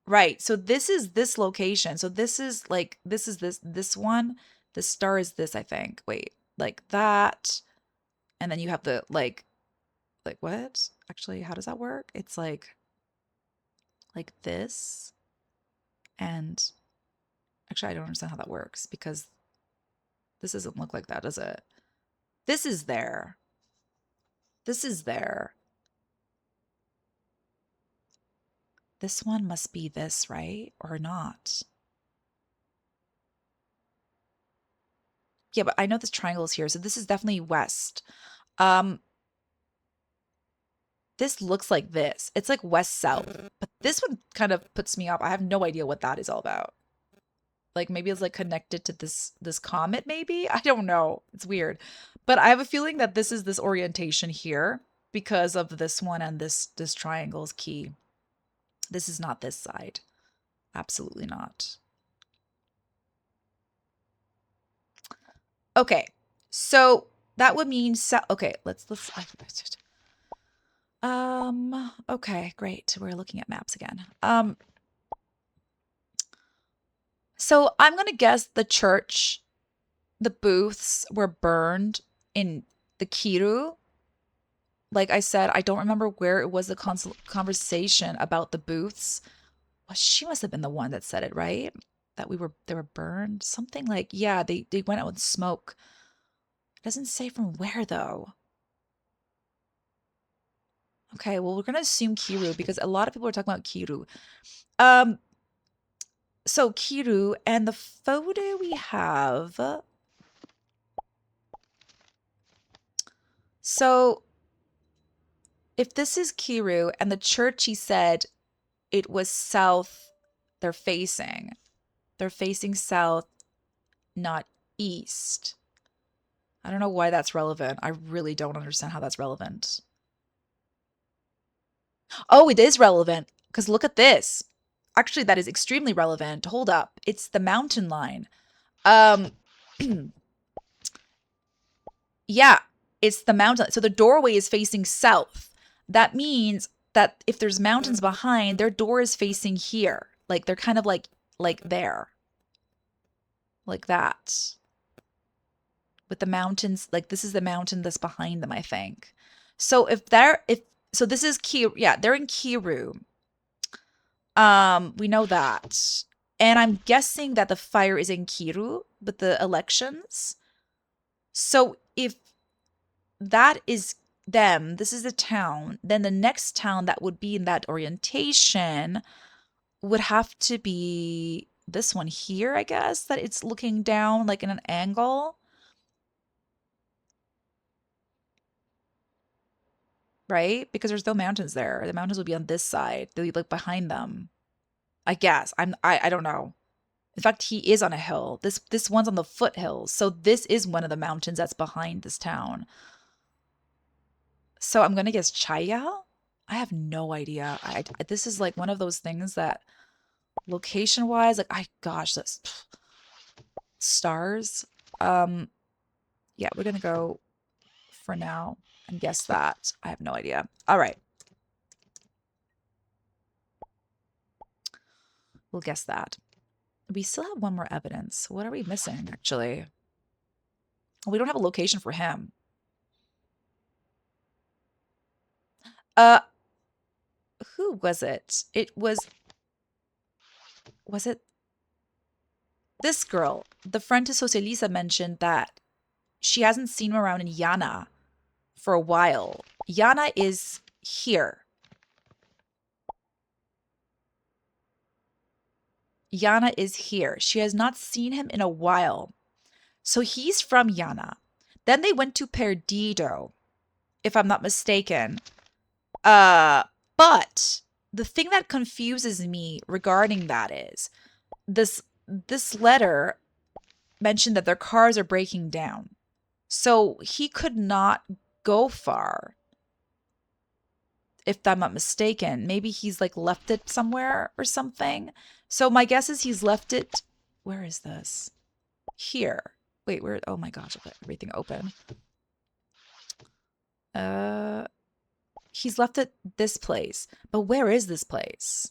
S1: Right. So this is this location. So this is like, this one. The star is this, I think. Wait, like that. And then you have the like what? Actually, how does that work? It's like this. And actually, I don't understand how that works because this doesn't look like that, does it? This is there. This is there. This one must be this, right? Or not? Yeah, but I know this triangle is here, so this is definitely west. Um, this looks like this. It's like west-south, but this one kind of puts me off. I have no idea what that is all about. Like maybe it's like connected to this comet, maybe? I don't know. It's weird. But I have a feeling that this is this orientation here because of this one and this triangle's key. This is not this side. Absolutely not. Okay. So that would mean okay, let's okay, great. We're looking at maps again. So I'm going to guess the church, the booths were burned in the Kiru. Like I said, I don't remember where it was the conversation about the booths. Well, she must have been the one that said it, right? That they were burned. Something like, yeah, they went out with smoke. It doesn't say from where though. Okay, well, we're gonna assume Kiru because a lot of people are talking about Kiru. Um, so Kiru and the photo we have. So if this is Kiru and the church, he said it was south, they're facing. They're facing south, not east. I don't know why that's relevant. I really don't understand how that's relevant. Oh, it is relevant because look at this. Actually, that is extremely relevant. Hold up. It's the mountain line. Um, yeah, it's the mountain. So the doorway is facing south. That means that if there's mountains behind, their door is facing here. Like they're kind of like there. Like that. With the mountains, like this is the mountain that's behind them, I think. So if so this is Kiru, yeah, they're in Kiru. We know that. And I'm guessing that the fire is in Kiru with the elections. So if that is them, this is the town, then the next town that would be in that orientation would have to be this one here, I guess, that it's looking down like in an angle. Right? Because there's no mountains there. The mountains would be on this side. They'd be like behind them. I guess. I don't know. In fact, he is on a hill. This one's on the foothills. So this is one of the mountains that's behind this town. So I'm gonna guess Chaya. I have no idea. This is like one of those things that location wise, like gosh, that's stars. Um, yeah, we're gonna go for now and guess that. I have no idea. All right, we'll guess that. We still have one more evidence. What are we missing, actually? We don't have a location for him. Uh, who was it? Was it this girl? The friend to Socialisa mentioned that she hasn't seen him around in Yana for a while. Yana is here. Yana is here. She has not seen him in a while. So he's from Yana. Then they went to Perdido, if I'm not mistaken. But the thing that confuses me regarding that is this letter mentioned that their cars are breaking down. So he could not go far, if I'm not mistaken. Maybe he's like left it somewhere or something. So my guess is he's left it. Where is this? Here. Wait, where? Oh my gosh, I've got everything open. He's left it this place. But where is this place?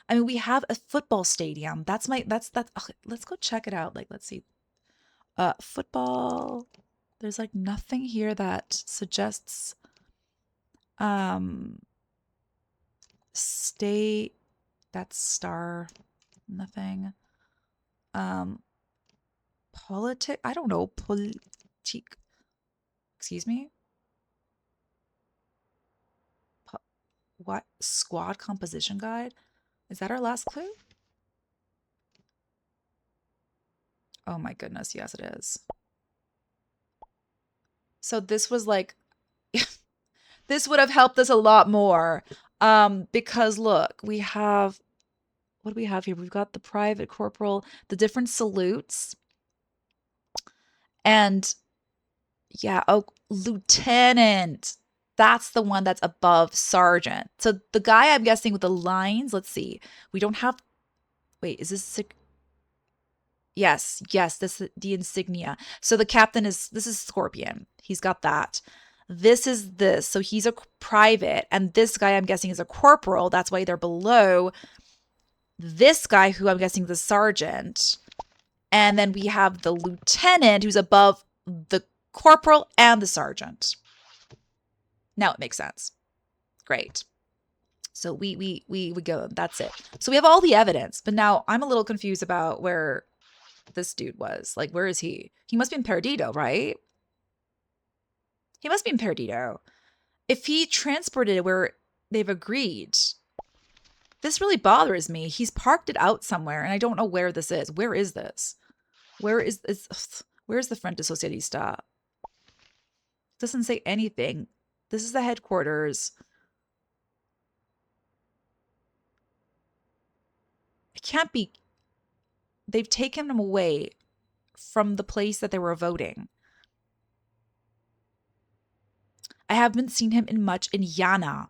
S1: I mean, we have a football stadium. That's okay, let's go check it out. Like, let's see. Football. There's like nothing here that suggests state. That's star. Nothing. Politic. I don't know. Politique. Excuse me. What? Squad composition guide? Is that our last clue? Oh my goodness, yes it is. So this was like this would have helped us a lot more. Because look, we have what do we have here? We've got the private corporal, the different salutes, and yeah, oh, lieutenant. That's the one that's above sergeant. So the guy I'm guessing with the lines, let's see. We don't have wait, is this yes, yes, this is the insignia. So the captain this is Scorpion. He's got that. This is this. So he's a private, and this guy I'm guessing is a corporal. That's why they're below this guy who I'm guessing is the sergeant. And then we have the lieutenant who's above the corporal and the sergeant. Now it makes sense. Great. So we go. That's it. So we have all the evidence, but now I'm a little confused about where this dude was. Like, where is he? He must be in Perdido, right? He must be in Perdido. If he transported it where they've agreed, this really bothers me. He's parked it out somewhere, and I don't know where this is. Where is this? Where's the Frente Socialista? Doesn't say anything. This is the headquarters. It can't be. They've taken him away from the place that they were voting. I haven't seen him much in Yana,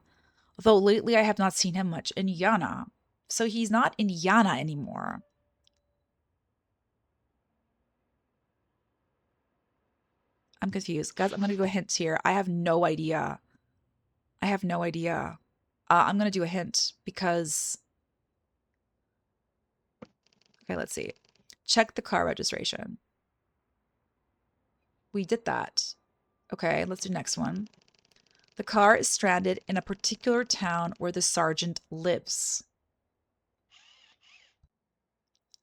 S1: though lately I have not seen him much in Yana. So he's not in Yana anymore. I'm confused. Guys, I'm going to do a hint here. I have no idea. I have no idea. I'm going to do a hint because... Okay, let's see. Check the car registration. We did that. Okay, let's do next one. The car is stranded in a particular town where the sergeant lives.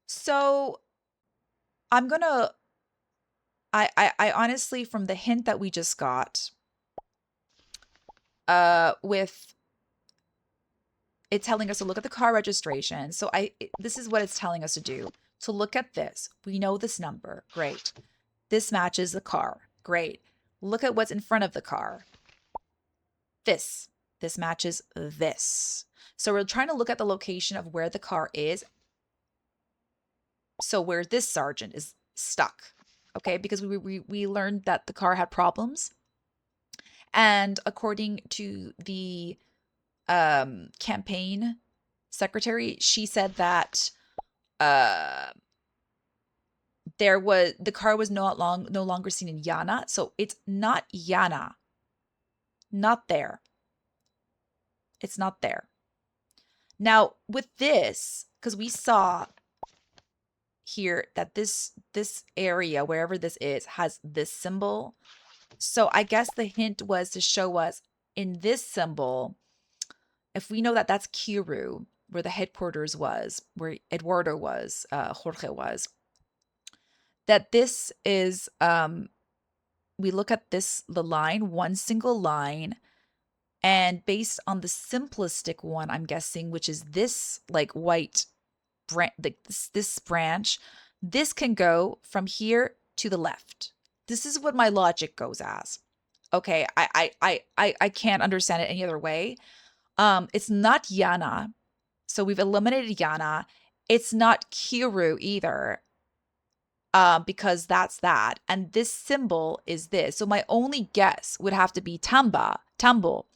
S1: So I'm gonna I honestly, from the hint that we just got, with it telling us to look at the car registration. So this is what it's telling us to do. To look at this. We know this number. Great. This matches the car. Great. Look at what's in front of the car. This matches this. So we're trying to look at the location of where the car is. So where this sergeant is stuck. Okay, because we learned that the car had problems. And according to the campaign secretary, she said that uh the car was no longer seen in Yana, so it's not Yana. Not there. It's not there. Now, with this, because we saw here that this area, wherever this is, has this symbol. So I guess the hint was to show us in this symbol, if we know that that's Kiru, where the headquarters was, where Eduardo was, Jorge was, that this is we look at the line, one single line, and based on the simplistic one, I'm guessing, which is this like white like this branch, this can go from here to the left. This is what my logic goes as. Okay, I can't understand it any other way. It's not Yana, so we've eliminated Yana. It's not Kiru either, because that's that. And this symbol is this. So my only guess would have to be Tambo.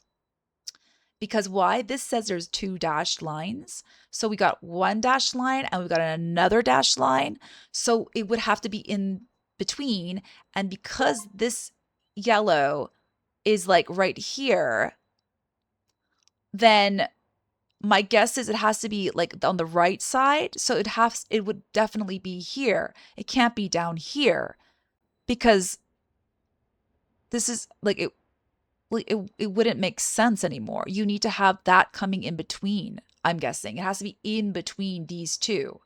S1: Because why? This says there's two dashed lines. So we got one dashed line and we got another dashed line. So it would have to be in between. And because this yellow is like right here, then my guess is it has to be like on the right side. So it would definitely be here. It can't be down here because this is like it wouldn't make sense anymore. You need to have that coming in between. I'm guessing it has to be in between these two.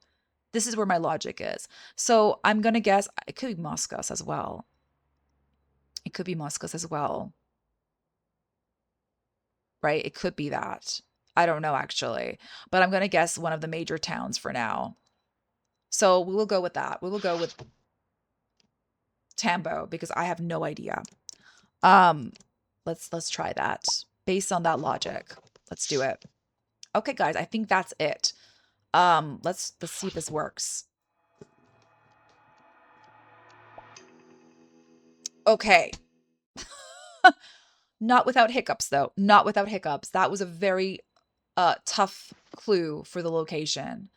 S1: This is where my logic is. So I'm going to guess it could be Moscos as well. It could be Moscos as well. Right? It could be that. I don't know actually, but I'm going to guess one of the major towns for now. So we will go with that. We will go with Tambo because I have no idea. Let's try that based on that logic. Let's do it. Okay, guys, I think that's it. Let's see if this works. Okay. Not without hiccups, though. Not without hiccups. That was a very tough clue for the location.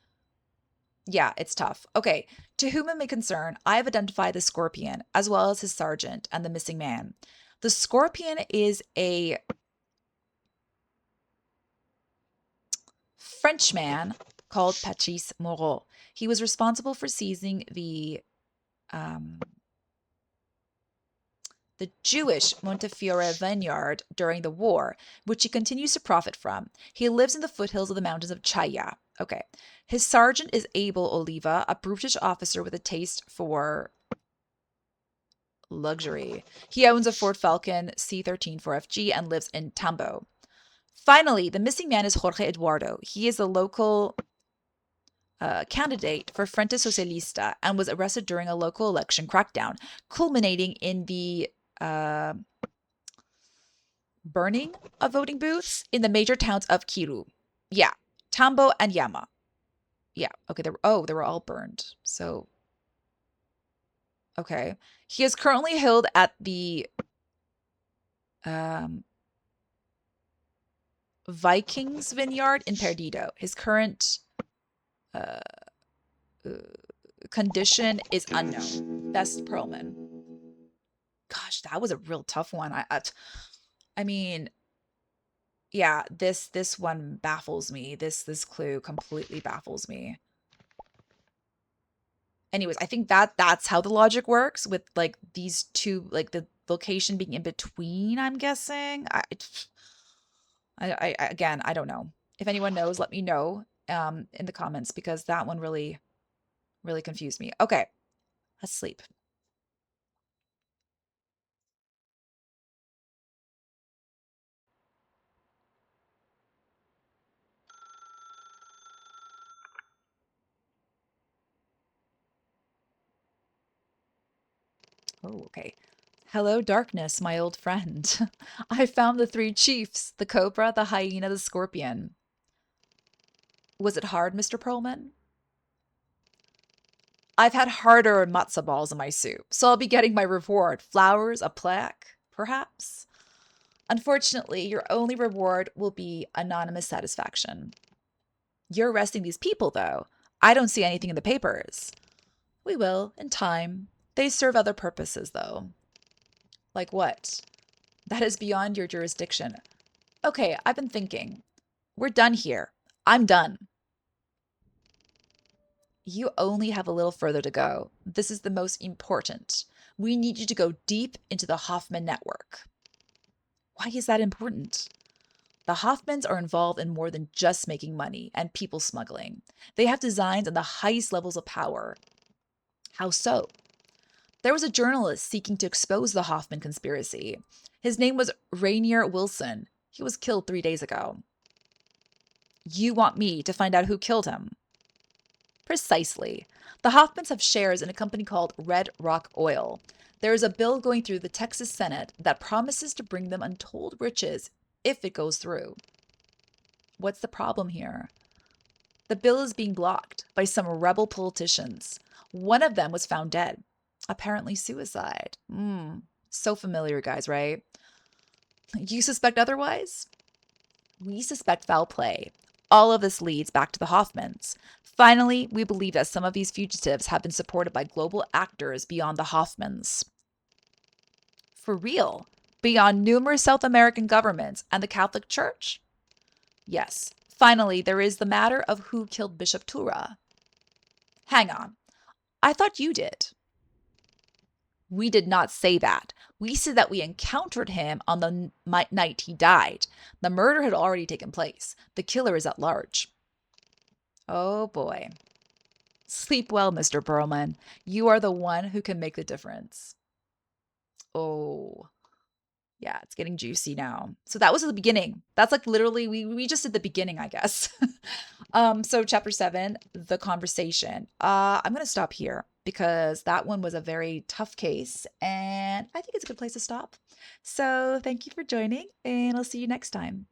S1: Yeah, it's tough. Okay. To whom it may concern, I have identified the Scorpion, as well as his sergeant and the missing man. The Scorpion is a Frenchman called Patrice Moreau. He was responsible for seizing the Jewish Montefiore vineyard during the war, which he continues to profit from. He lives in the foothills of the mountains of Chaya. Okay. His sergeant is Abel Oliva, a brutish officer with a taste for luxury. He owns a Ford Falcon C13 4FG and lives in Tambo. Finally, the missing man is Jorge Eduardo. He is a local candidate for Frente Socialista and was arrested during a local election crackdown, culminating in the burning of voting booths in the major towns of Kiru. Yeah, Tambo and Yama. Yeah, okay, they were all burned. So, okay. He is currently held at the Vikings Vineyard in Perdido. His current uh, condition is unknown. Best Perlman. Gosh, that was a real tough one. I mean, yeah, this one baffles me. This clue completely baffles me. Anyways, I think that's how the logic works with like these two, like the location being in between, I'm guessing. Again, I don't know. If anyone knows, let me know in the comments because that one really confused me. Okay, let's sleep. Oh, okay. Hello, darkness, my old friend. I found the three chiefs, the cobra, the hyena, the scorpion. Was it hard, Mr. Perlman? I've had harder matzo balls in my soup, so I'll be getting my reward. Flowers, a plaque, perhaps? Unfortunately, your only reward will be anonymous satisfaction. You're arresting these people, though. I don't see anything in the papers. We will, in time. They serve other purposes, though. Like what? That is beyond your jurisdiction. Okay, I've been thinking. We're done here. I'm done. You only have a little further to go. This is the most important. We need you to go deep into the Hoffman network. Why is that important? The Hoffmans are involved in more than just making money and people smuggling. They have designs on the highest levels of power. How so? There was a journalist seeking to expose the Hoffman conspiracy. His name was Rainier Wilson. He was killed 3 days ago. You want me to find out who killed him? Precisely. The Hoffmans have shares in a company called Red Rock Oil. There is a bill going through the Texas Senate that promises to bring them untold riches if it goes through. What's the problem here? The bill is being blocked by some rebel politicians. One of them was found dead. Apparently suicide. So familiar, guys, right? You suspect otherwise? We suspect foul play. All of this leads back to the Hoffmans. Finally, we believe that some of these fugitives have been supported by global actors beyond the Hoffmans. For real? Beyond numerous South American governments and the Catholic Church? Yes. Finally, there is the matter of who killed Bishop Tura. Hang on. I thought you did. We did not say that. We said that we encountered him on the night he died. The murder had already taken place. The killer is at large. Oh boy. Sleep well, Mr. Perlman. You are the one who can make the difference. Oh, yeah, it's getting juicy now. So that was the beginning. That's like literally we just did the beginning, I guess. So chapter 7, the conversation. I'm gonna stop here because that one was a very tough case, and I think it's a good place to stop. So thank you for joining, and I'll see you next time.